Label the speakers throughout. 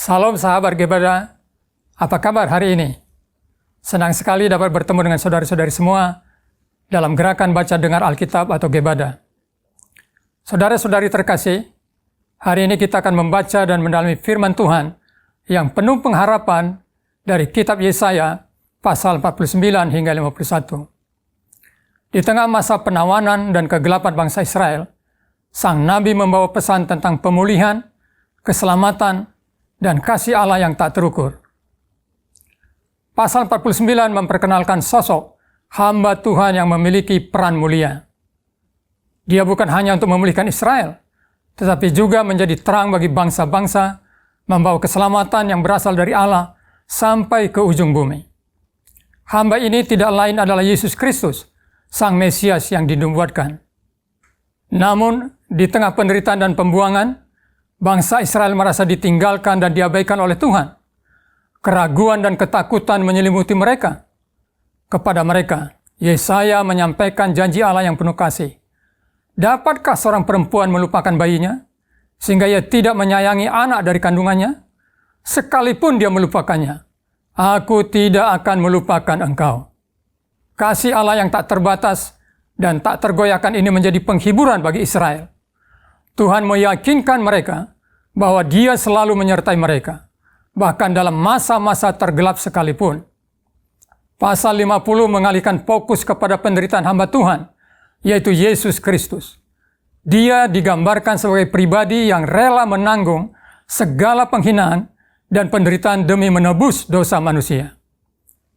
Speaker 1: Salam sahabat Gebada, apa kabar hari ini? Senang sekali dapat bertemu dengan saudara-saudari semua dalam gerakan baca dengar Alkitab atau Gebada. Saudara-saudari terkasih, hari ini kita akan membaca dan mendalami firman Tuhan yang penuh pengharapan dari kitab Yesaya pasal 49 hingga 51. Di tengah masa penawanan dan kegelapan bangsa Israel, sang nabi membawa pesan tentang pemulihan, keselamatan, dan kasih Allah yang tak terukur. Pasal 49 memperkenalkan sosok hamba Tuhan yang memiliki peran mulia. Dia bukan hanya untuk memulihkan Israel, tetapi juga menjadi terang bagi bangsa-bangsa, membawa keselamatan yang berasal dari Allah sampai ke ujung bumi. Hamba ini tidak lain adalah Yesus Kristus, Sang Mesias yang dinubuatkan. Namun, di tengah penderitaan dan pembuangan, bangsa Israel merasa ditinggalkan dan diabaikan oleh Tuhan. Keraguan dan ketakutan menyelimuti mereka. Kepada mereka, Yesaya menyampaikan janji Allah yang penuh kasih. Dapatkah seorang perempuan melupakan bayinya, sehingga ia tidak menyayangi anak dari kandungannya? Sekalipun dia melupakannya, aku tidak akan melupakan engkau. Kasih Allah yang tak terbatas dan tak tergoyahkan ini menjadi penghiburan bagi Israel. Tuhan meyakinkan mereka bahwa Dia selalu menyertai mereka, bahkan dalam masa-masa tergelap sekalipun. Pasal 50 mengalihkan fokus kepada penderitaan hamba Tuhan, yaitu Yesus Kristus. Dia digambarkan sebagai pribadi yang rela menanggung segala penghinaan dan penderitaan demi menebus dosa manusia.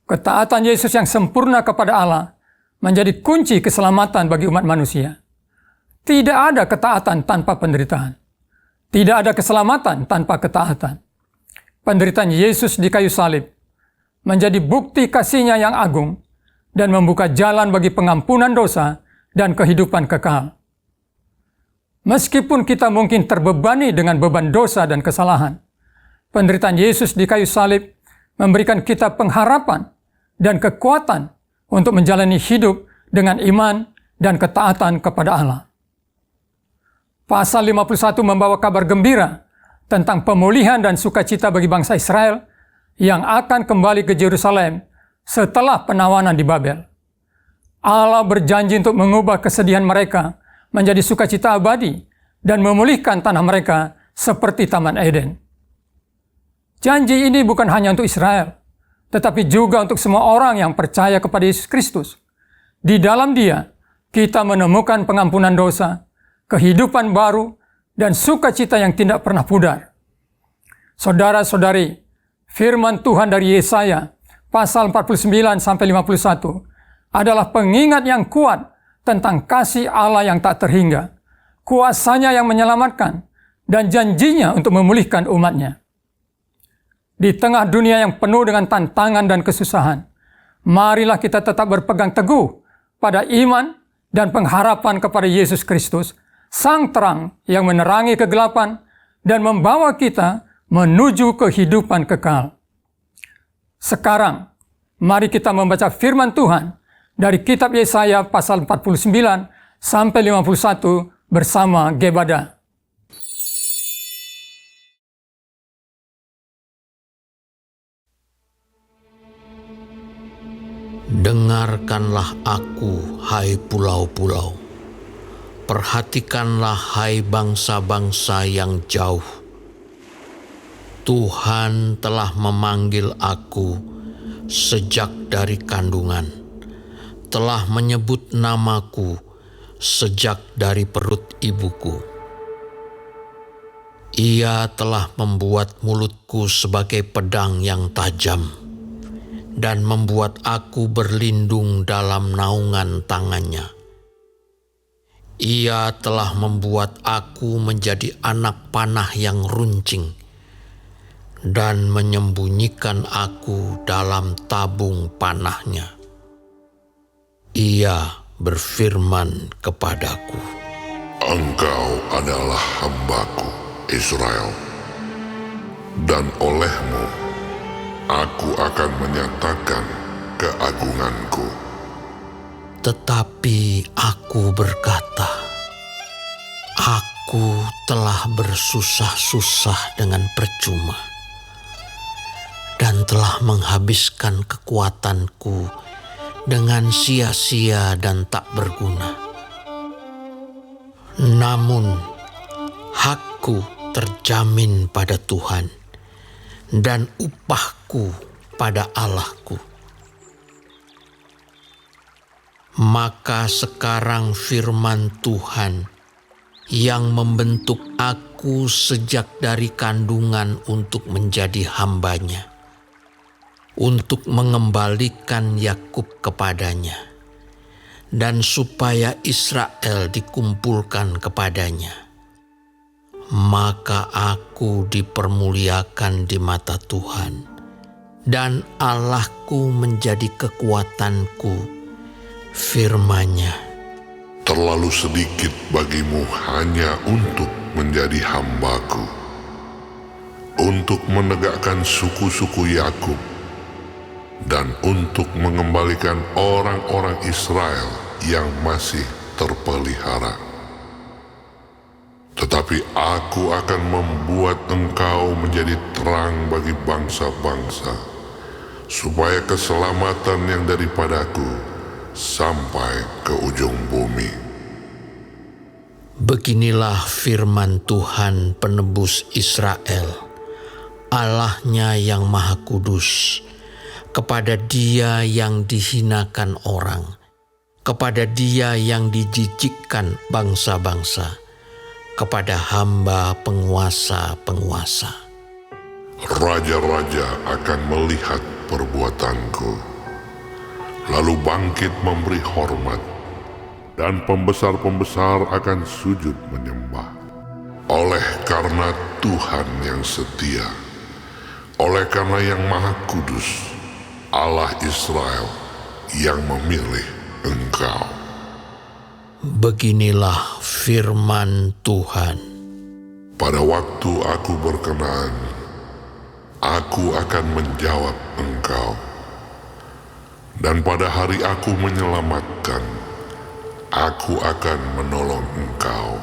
Speaker 1: Ketaatan Yesus yang sempurna kepada Allah menjadi kunci keselamatan bagi umat manusia. Tidak ada ketaatan tanpa penderitaan. Tidak ada keselamatan tanpa ketaatan. Penderitaan Yesus di kayu salib menjadi bukti kasih-Nya yang agung dan membuka jalan bagi pengampunan dosa dan kehidupan kekal. Meskipun kita mungkin terbebani dengan beban dosa dan kesalahan, penderitaan Yesus di kayu salib memberikan kita pengharapan dan kekuatan untuk menjalani hidup dengan iman dan ketaatan kepada Allah. Pasal 51 membawa kabar gembira tentang pemulihan dan sukacita bagi bangsa Israel yang akan kembali ke Yerusalem setelah penawanan di Babel. Allah berjanji untuk mengubah kesedihan mereka menjadi sukacita abadi dan memulihkan tanah mereka seperti Taman Eden. Janji ini bukan hanya untuk Israel, tetapi juga untuk semua orang yang percaya kepada Yesus Kristus. Di dalam Dia, kita menemukan pengampunan dosa, kehidupan baru, dan sukacita yang tidak pernah pudar. Saudara-saudari, firman Tuhan dari Yesaya, pasal 49-51, adalah pengingat yang kuat tentang kasih Allah yang tak terhingga, kuasa-Nya yang menyelamatkan, dan janji-Nya untuk memulihkan umat-Nya. Di tengah dunia yang penuh dengan tantangan dan kesusahan, marilah kita tetap berpegang teguh pada iman dan pengharapan kepada Yesus Kristus, Sang terang yang menerangi kegelapan dan membawa kita menuju kehidupan kekal. Sekarang, mari kita membaca firman Tuhan dari kitab Yesaya pasal 49 sampai 51 bersama Gebada.
Speaker 2: Dengarkanlah aku, hai pulau-pulau. Perhatikanlah, hai bangsa-bangsa yang jauh. Tuhan telah memanggil aku sejak dari kandungan, telah menyebut namaku sejak dari perut ibuku. Ia telah membuat mulutku sebagai pedang yang tajam dan membuat aku berlindung dalam naungan tangannya. Ia telah membuat aku menjadi anak panah yang runcing dan menyembunyikan aku dalam tabung panahnya. Ia berfirman kepadaku,
Speaker 3: Engkau adalah hamba-Ku, Israel, dan olehmu aku akan menyatakan keagungan-Ku.
Speaker 2: Tetapi aku berkata, aku telah bersusah-susah dengan percuma. dan telah menghabiskan kekuatanku dengan sia-sia dan tak berguna. Namun, hakku terjamin pada Tuhan dan upahku pada Allahku. Maka sekarang firman Tuhan yang membentuk aku sejak dari kandungan untuk menjadi hamba-Nya, untuk mengembalikan Yakub kepadanya, dan supaya Israel dikumpulkan kepadanya. Maka aku dipermuliakan di mata Tuhan, dan Allahku menjadi kekuatanku. Firman-Nya,
Speaker 3: terlalu sedikit bagimu hanya untuk menjadi hamba-Ku, untuk menegakkan suku-suku Yakub, dan untuk mengembalikan orang-orang Israel yang masih terpelihara. Tetapi aku akan membuat engkau menjadi terang bagi bangsa-bangsa, supaya keselamatan yang daripadaku sampai ke ujung bumi.
Speaker 2: Beginilah firman Tuhan penebus Israel, Allah-Nya yang Maha Kudus, kepada Dia yang dihinakan orang, kepada Dia yang dijijikkan bangsa-bangsa, kepada hamba penguasa-penguasa.
Speaker 3: Raja-raja akan melihat perbuatanku, lalu bangkit memberi hormat, dan pembesar-pembesar akan sujud menyembah. Oleh karena Tuhan yang setia, oleh karena yang Maha Kudus, Allah Israel yang memilih engkau.
Speaker 2: Beginilah firman Tuhan.
Speaker 3: Pada waktu aku berkenan, aku akan menjawab engkau. Dan pada hari aku menyelamatkan, aku akan menolong engkau.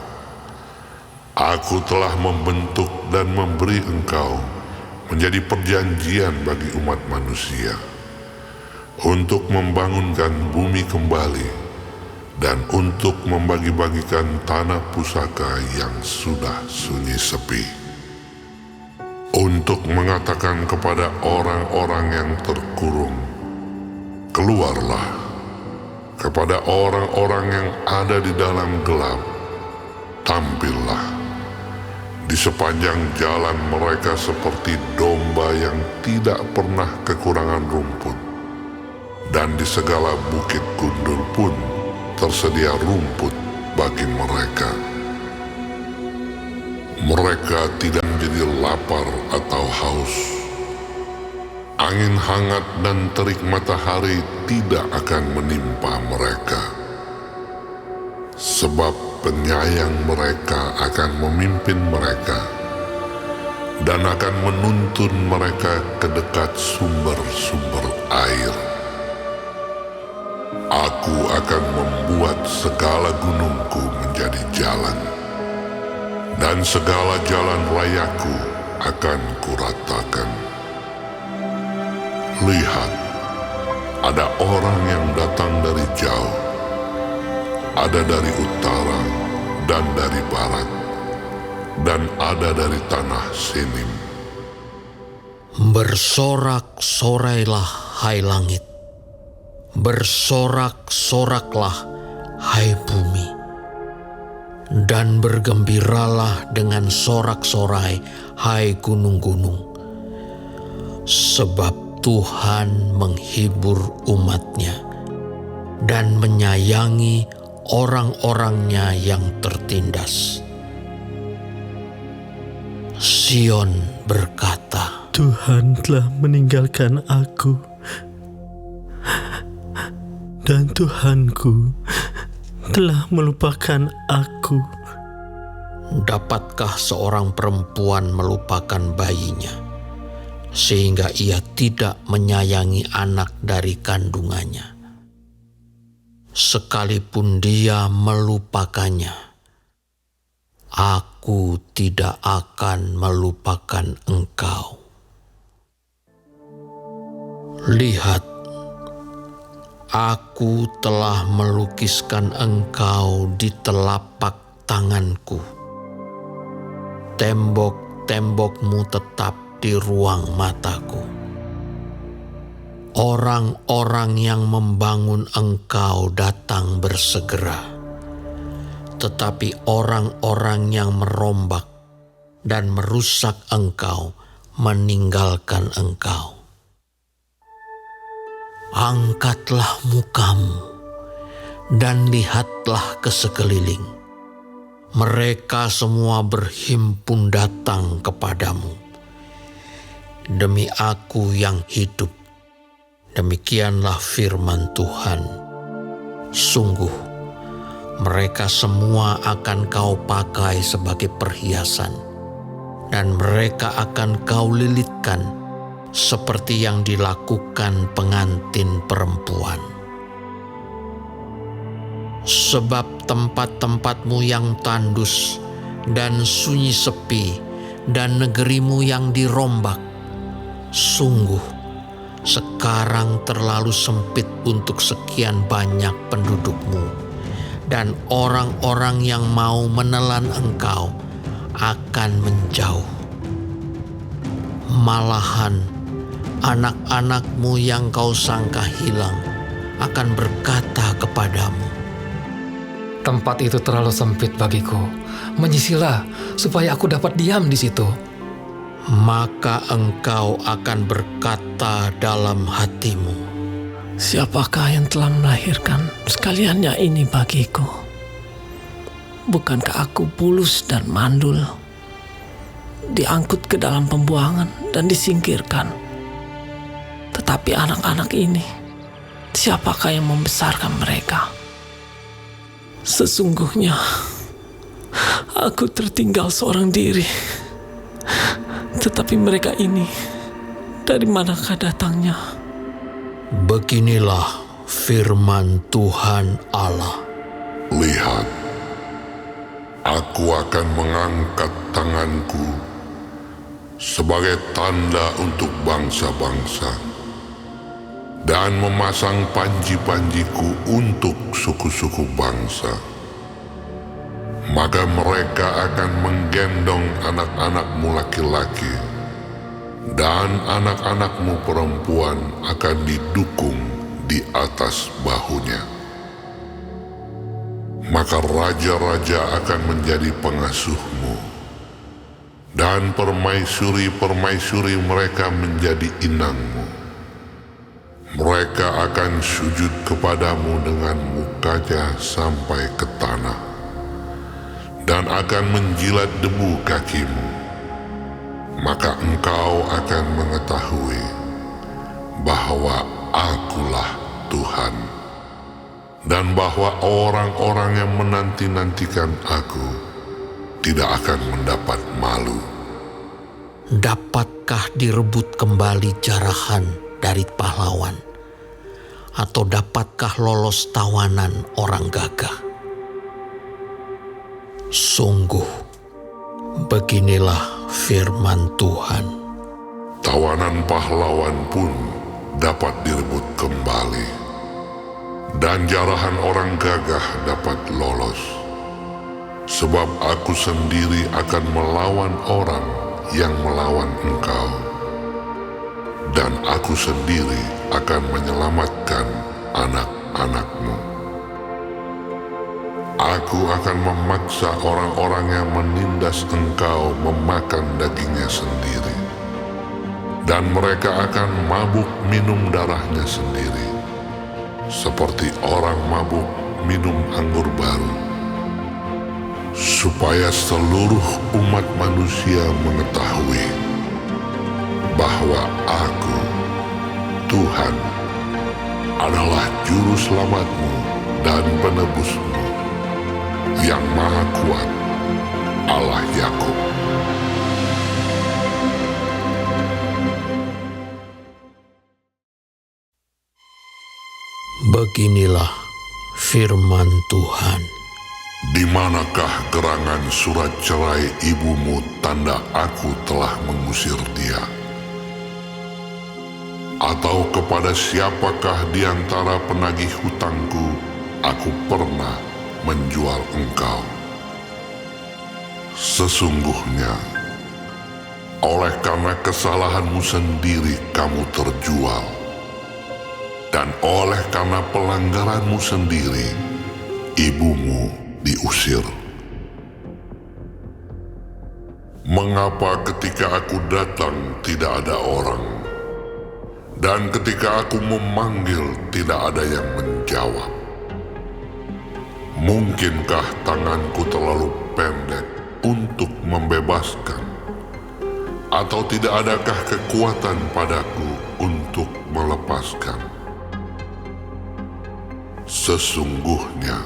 Speaker 3: Aku telah membentuk dan memberi engkau menjadi perjanjian bagi umat manusia, untuk membangunkan bumi kembali, dan untuk membagi-bagikan tanah pusaka yang sudah sunyi sepi, untuk mengatakan kepada orang-orang yang terkurung, keluarlah. Kepada orang-orang yang ada di dalam gelap, tampillah. Di sepanjang jalan mereka seperti domba yang tidak pernah kekurangan rumput, dan di segala bukit gundul pun tersedia rumput bagi mereka. Mereka tidak menjadi lapar atau haus. Angin hangat dan terik matahari tidak akan menimpa mereka, sebab penyayang mereka akan memimpin mereka dan akan menuntun mereka ke dekat sumber-sumber air. Aku akan membuat segala gunungku menjadi jalan, dan segala jalan rayaku akan kuratakan. Lihat, ada orang yang datang dari jauh, ada dari utara dan dari barat, dan ada dari tanah Sinim.
Speaker 2: Bersorak-sorailah, hai langit, bersorak-soraklah, hai bumi, dan bergembiralah dengan sorak-sorai, hai gunung-gunung, sebab Tuhan menghibur umat-Nya dan menyayangi orang-orangnya yang tertindas. Sion berkata,
Speaker 4: Tuhan telah meninggalkan aku, dan Tuhanku telah melupakan aku.
Speaker 2: dapatkah seorang perempuan melupakan bayinya, sehingga ia tidak menyayangi anak dari kandungannya? Sekalipun dia melupakannya, aku tidak akan melupakan engkau. Lihat, aku telah melukiskan engkau di telapak tanganku. Tembok-tembokmu tetap di ruang mataku. Orang-orang yang membangun engkau datang bersegera, tetapi orang-orang yang merombak dan merusak engkau meninggalkan engkau. Angkatlah mukamu dan lihatlah ke sekeliling. Mereka semua berhimpun datang kepadamu. Demi aku yang hidup, demikianlah firman Tuhan. Sungguh, mereka semua akan kau pakai sebagai perhiasan, dan mereka akan kau lilitkan seperti yang dilakukan pengantin perempuan. Sebab tempat-tempatmu yang tandus dan sunyi sepi dan negerimu yang dirombak, sungguh sekarang terlalu sempit untuk sekian banyak pendudukmu, dan orang-orang yang mau menelan engkau akan menjauh. Malahan anak-anakmu yang kau sangka hilang akan berkata kepadamu,
Speaker 5: tempat itu terlalu sempit bagiku. Menyisilah supaya aku dapat diam di situ.
Speaker 2: Maka engkau akan berkata dalam hatimu,
Speaker 4: Siapakah yang telah melahirkan sekaliannya ini bagiku? Bukankah aku bulus dan mandul, diangkut ke dalam pembuangan dan disingkirkan? Tetapi anak-anak ini, siapakah yang membesarkan mereka? Sesungguhnya aku tertinggal seorang diri. Tetapi mereka ini, dari manakah datangnya?
Speaker 2: beginilah firman Tuhan Allah.
Speaker 3: Lihat, aku akan mengangkat tanganku sebagai tanda untuk bangsa-bangsa dan memasang panji-panjiku untuk suku-suku bangsa. Maka mereka akan menggendong anak-anakmu laki-laki, dan anak-anakmu perempuan akan didukung di atas bahunya. Maka raja-raja akan menjadi pengasuhmu, dan permaisuri-permaisuri mereka menjadi inangmu. Mereka akan sujud kepadamu dengan mukanya sampai ke tanah, dan akan menjilat debu kakimu. Maka engkau akan mengetahui bahwa Akulah Tuhan, dan bahwa orang-orang yang menanti-nantikan Aku tidak akan mendapat malu.
Speaker 2: Dapatkah direbut kembali jarahan dari pahlawan, atau dapatkah lolos tawanan orang gagah? Sungguh, beginilah firman Tuhan.
Speaker 3: Tawanan pahlawan pun dapat direbut kembali, dan jarahan orang gagah dapat lolos. Sebab Aku sendiri akan melawan orang yang melawan engkau, dan Aku sendiri akan menyelamatkan anak-anakmu. Aku akan memaksa orang-orang yang menindas engkau memakan dagingnya sendiri, dan mereka akan mabuk minum darahnya sendiri, seperti orang mabuk minum anggur baru, supaya seluruh umat manusia mengetahui bahwa Aku, Tuhan, adalah Juru Selamatmu dan Penebusmu, yang Maha Kuat, Allah Yakub.
Speaker 2: Beginilah firman Tuhan.
Speaker 3: Di manakah gerangan surat cerai ibumu, tanda Aku telah mengusir dia? Atau kepada siapakah di antara penagih hutangku aku pernah menjual engkau? Sesungguhnya, oleh karena kesalahanmu sendiri kamu terjual, dan oleh karena pelanggaranmu sendiri ibumu diusir. Mengapa ketika aku datang tidak ada orang, dan ketika aku memanggil tidak ada yang menjawab? Mungkinkah tanganku terlalu pendek untuk membebaskan? Atau tidak adakah kekuatan padaku untuk melepaskan? Sesungguhnya,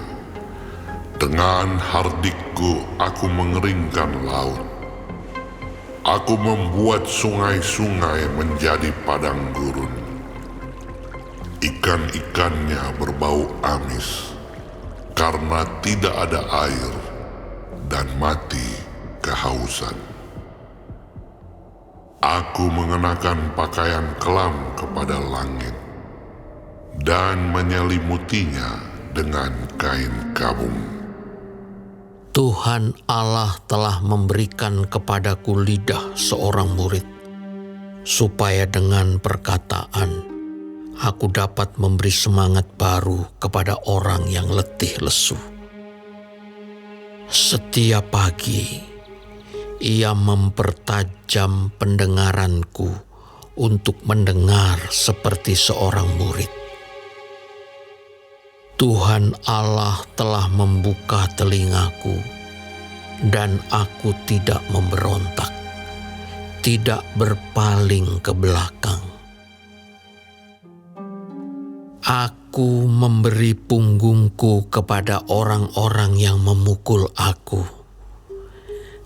Speaker 3: dengan hardikku aku mengeringkan laut. Aku membuat sungai-sungai menjadi padang gurun. Ikan-ikannya berbau amis, karena tidak ada air dan mati kehausan. Aku mengenakan pakaian kelam kepada langit dan menyelimutinya dengan kain kabung.
Speaker 2: Tuhan Allah telah memberikan kepadaku lidah seorang murid, supaya dengan perkataan aku dapat memberi semangat baru kepada orang yang letih lesu. Setiap pagi, ia mempertajam pendengaranku untuk mendengar seperti seorang murid. Tuhan Allah telah membuka telingaku, dan aku tidak memberontak, tidak berpaling ke belakang. Aku memberi punggungku kepada orang-orang yang memukul aku,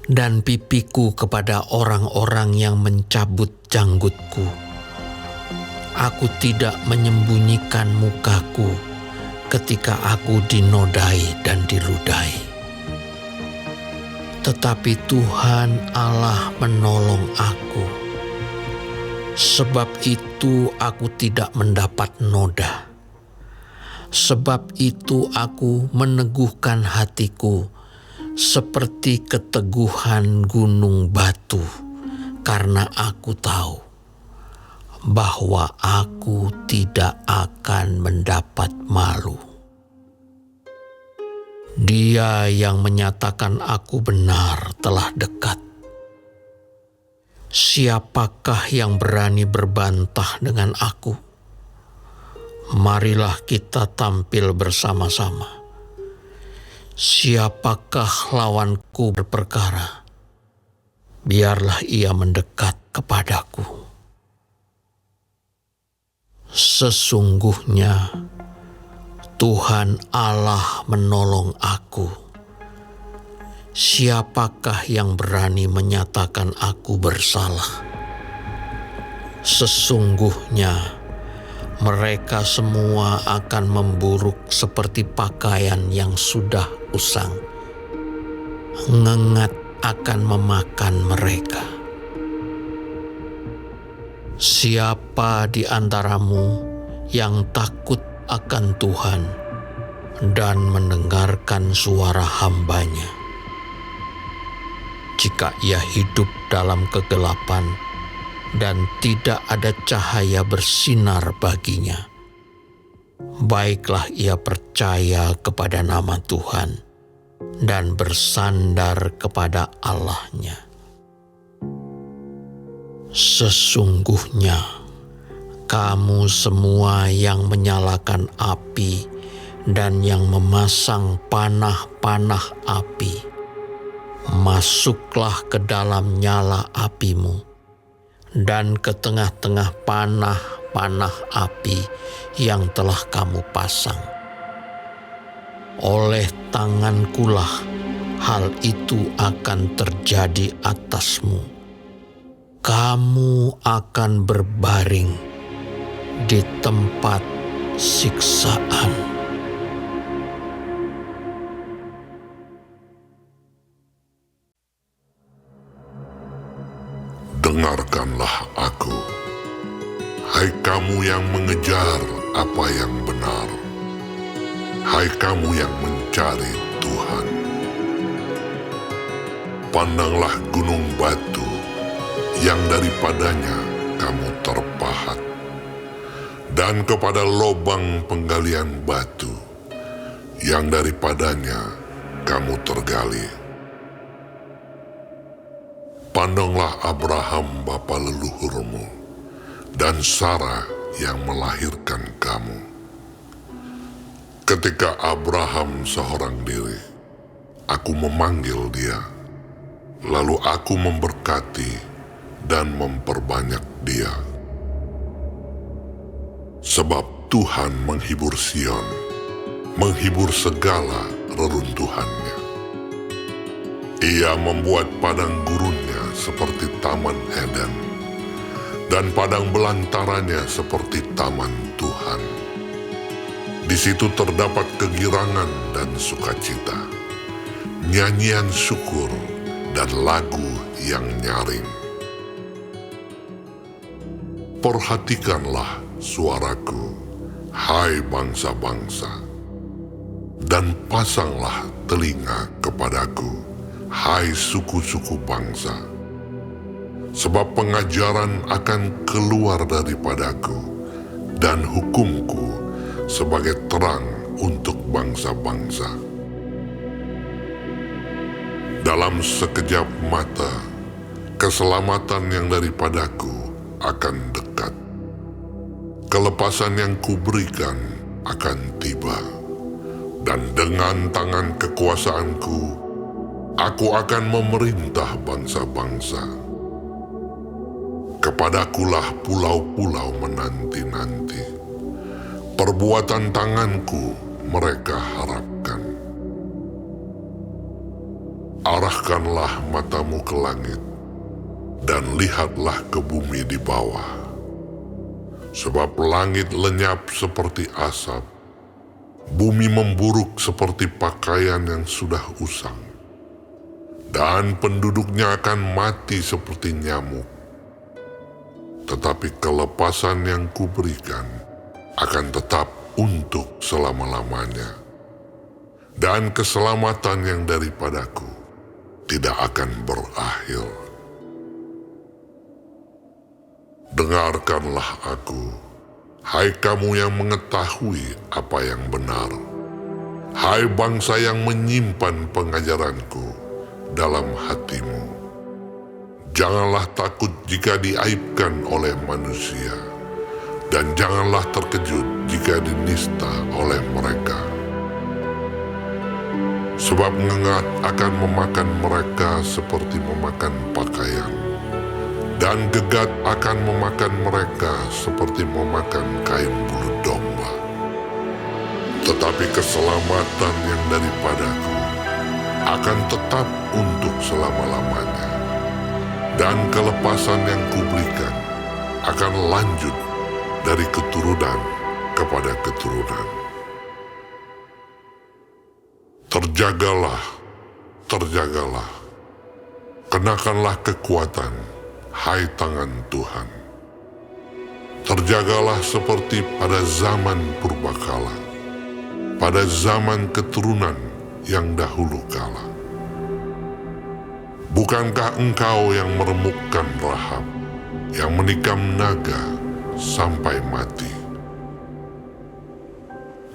Speaker 2: dan pipiku kepada orang-orang yang mencabut janggutku. Aku tidak menyembunyikan mukaku ketika aku dinodai dan diludahi. Tetapi Tuhan Allah menolong aku. Sebab itu aku tidak mendapat noda. Sebab itu aku meneguhkan hatiku seperti keteguhan gunung batu, karena aku tahu bahwa aku tidak akan mendapat malu. Dia yang menyatakan aku benar telah dekat. Siapakah yang berani berbantah dengan aku? Marilah kita tampil bersama-sama. Siapakah lawanku berperkara? Biarlah ia mendekat kepadaku. Sesungguhnya Tuhan Allah menolong aku. Siapakah yang berani menyatakan aku bersalah? Sesungguhnya mereka semua akan memburuk seperti pakaian yang sudah usang. Ngengat akan memakan mereka. Siapa di antaramu yang takut akan Tuhan dan mendengarkan suara hamba-Nya? Jika ia hidup dalam kegelapan dan tidak ada cahaya bersinar baginya, baiklah ia percaya kepada nama Tuhan dan bersandar kepada Allah-Nya. Sesungguhnya kamu semua yang menyalakan api dan yang memasang panah-panah api, masuklah ke dalam nyala apimu dan ke tengah-tengah panah-panah api yang telah kamu pasang. Oleh tangankulah hal itu akan terjadi atasmu. Kamu akan berbaring di tempat siksaan.
Speaker 3: Dengarkanlah aku, Hai kamu yang mengejar apa yang benar, hai kamu yang mencari Tuhan. Pandanglah gunung batu yang daripadanya kamu terpahat, dan kepada lobang penggalian batu yang daripadanya kamu tergali. Pandanglah Abraham bapa leluhurmu dan Sarah yang melahirkan kamu. Ketika Abraham seorang diri, aku memanggil dia, lalu aku memberkati dan memperbanyak dia. Sebab Tuhan menghibur Sion, menghibur segala reruntuhannya. Ia membuat padang gurunnya seperti Taman Eden, dan padang belantarannya seperti taman Tuhan. Di situ terdapat kegirangan dan sukacita, nyanyian syukur dan lagu yang nyaring. Perhatikanlah suaraku, hai bangsa-bangsa, dan pasanglah telinga kepadaku, hai suku-suku bangsa. Sebab pengajaran akan keluar daripadaku, dan hukumku sebagai terang untuk bangsa-bangsa. Dalam sekejap mata, keselamatan yang daripadaku akan dekat. Kelepasan yang kuberikan akan tiba, dan dengan tangan kekuasaanku, aku akan memerintah bangsa-bangsa. Kepadakulah pulau-pulau menanti-nanti, perbuatan tanganku mereka harapkan. Arahkanlah matamu ke langit, dan lihatlah ke bumi di bawah. Sebab langit lenyap seperti asap, bumi memburuk seperti pakaian yang sudah usang, dan penduduknya akan mati seperti nyamuk. Tetapi kelepasan yang kuberikan akan tetap untuk selama-lamanya, dan keselamatan yang daripadaku tidak akan berakhir. Dengarkanlah aku, hai kamu yang mengetahui apa yang benar, hai bangsa yang menyimpan pengajaranku dalam hatimu. Janganlah takut jika diaibkan oleh manusia, dan janganlah terkejut jika dinista oleh mereka. Sebab ngengat akan memakan mereka seperti memakan pakaian, dan gegat akan memakan mereka seperti memakan kain bulu domba. Tetapi keselamatan yang daripadaku akan tetap untuk selama-lamanya, dan kelepasan yang kuberikan akan lanjut dari keturunan kepada keturunan. Terjagalah, terjagalah, kenakanlah kekuatan, hai tangan Tuhan. Terjagalah seperti pada zaman purbakala, pada zaman keturunan yang dahulu kala. Bukankah engkau yang meremukkan Rahab, yang menikam naga sampai mati?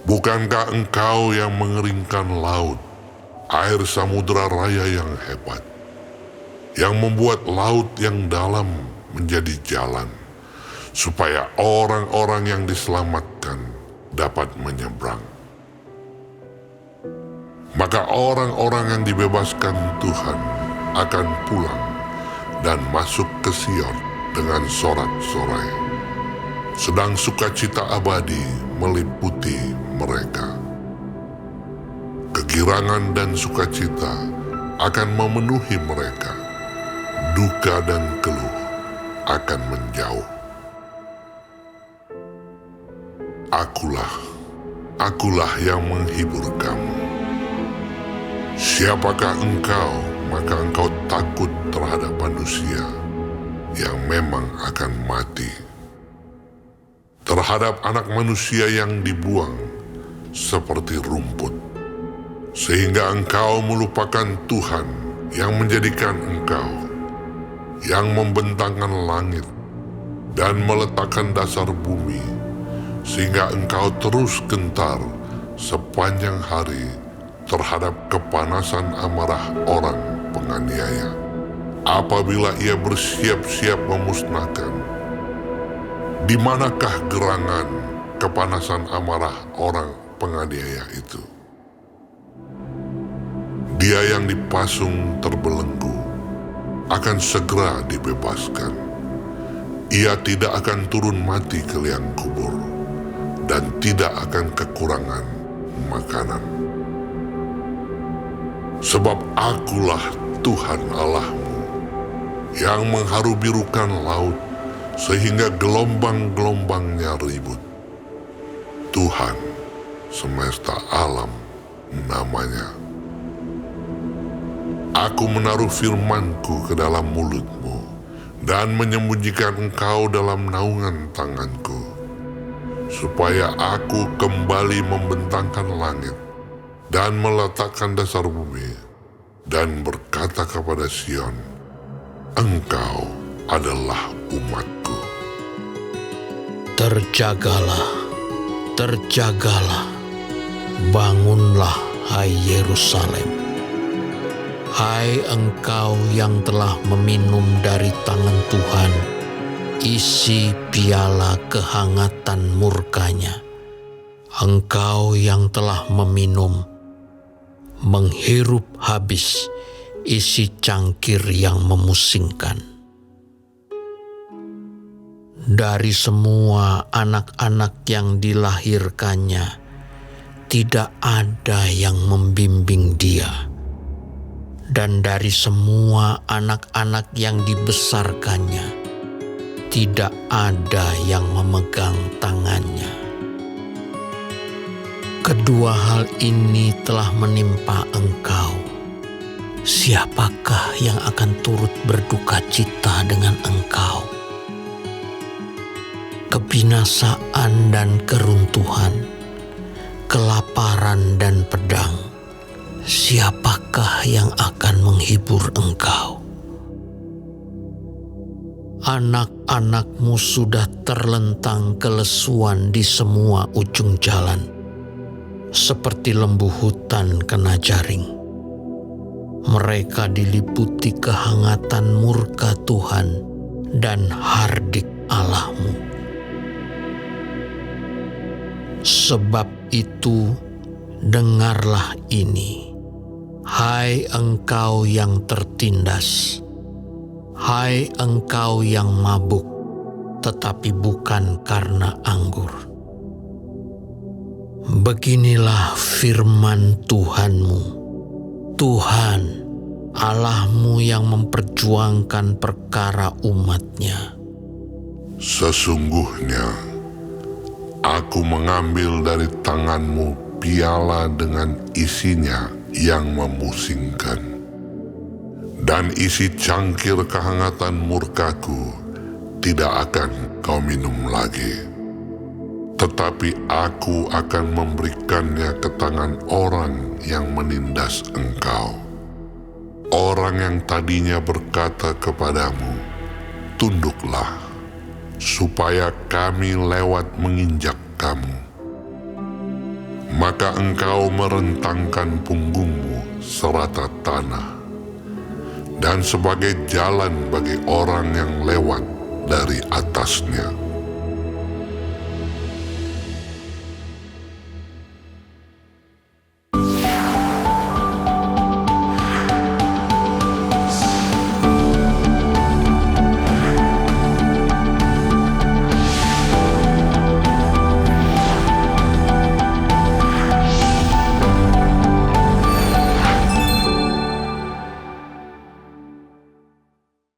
Speaker 3: Bukankah engkau yang mengeringkan laut, air samudera raya yang hebat, yang membuat laut yang dalam menjadi jalan, supaya orang-orang yang diselamatkan dapat menyeberang? Maka orang-orang yang dibebaskan Tuhan akan pulang dan masuk ke Sion dengan sorak-sorai, sedang sukacita abadi meliputi mereka. Kegirangan dan sukacita akan memenuhi mereka, duka dan keluh akan menjauh. Akulah yang menghibur kamu. Siapakah engkau, maka engkau takut terhadap manusia yang memang akan mati. terhadap anak manusia yang dibuang seperti rumput, sehingga engkau melupakan Tuhan yang menjadikan engkau, yang membentangkan langit dan meletakkan dasar bumi, sehingga engkau terus gentar sepanjang hari terhadap kepanasan amarah orang penganiaya, apabila ia bersiap-siap memusnahkan. Di manakah gerangan kepanasan amarah orang penganiaya itu? Dia yang dipasung terbelenggu akan segera dibebaskan. Ia tidak akan turun mati ke liang kubur dan tidak akan kekurangan makanan. Sebab akulah Tuhan Allahmu yang mengharu-birukan laut sehingga gelombang-gelombangnya ribut. Tuhan semesta alam namanya. Aku menaruh firman-Ku ke dalam mulut-mu dan menyembunyikan engkau dalam naungan tangan-Ku, supaya aku kembali membentangkan langit dan meletakkan dasar bumi, dan berkata kepada Sion, engkau adalah umat-Ku.
Speaker 2: Terjagalah, terjagalah, bangunlah, hai Yerusalem. Hai engkau yang telah meminum dari tangan Tuhan isi piala kehangatan murkanya. Engkau yang telah meminum, menghirup habis isi cangkir yang memusingkan. Dari semua anak-anak yang dilahirkannya, tidak ada yang membimbing dia. Dan dari semua anak-anak yang dibesarkannya, tidak ada yang memegang tangannya. Kedua hal ini telah menimpa engkau. Siapakah yang akan turut berduka cita dengan engkau? Kebinasaan dan keruntuhan, kelaparan dan pedang, siapakah yang akan menghibur engkau? Anak-anakmu sudah terlentang kelesuan di semua ujung jalan, seperti lembu hutan kena jaring. Mereka diliputi kehangatan murka Tuhan dan hardik Allahmu. Sebab itu, dengarlah ini, hai engkau yang tertindas, hai engkau yang mabuk, tetapi bukan karena anggur. Beginilah firman Tuhanmu, Tuhan Allahmu yang memperjuangkan perkara umat-Nya.
Speaker 3: Sesungguhnya aku mengambil dari tanganmu piala dengan isinya yang memusingkan, dan isi cangkir kehangatan murkaku tidak akan kau minum lagi. Tetapi aku akan memberikannya ke tangan orang yang menindas engkau. Orang yang tadinya berkata kepadamu, tunduklah, supaya kami lewat menginjak kamu. Maka engkau merentangkan punggungmu serata tanah, dan sebagai jalan bagi orang yang lewat dari atasnya.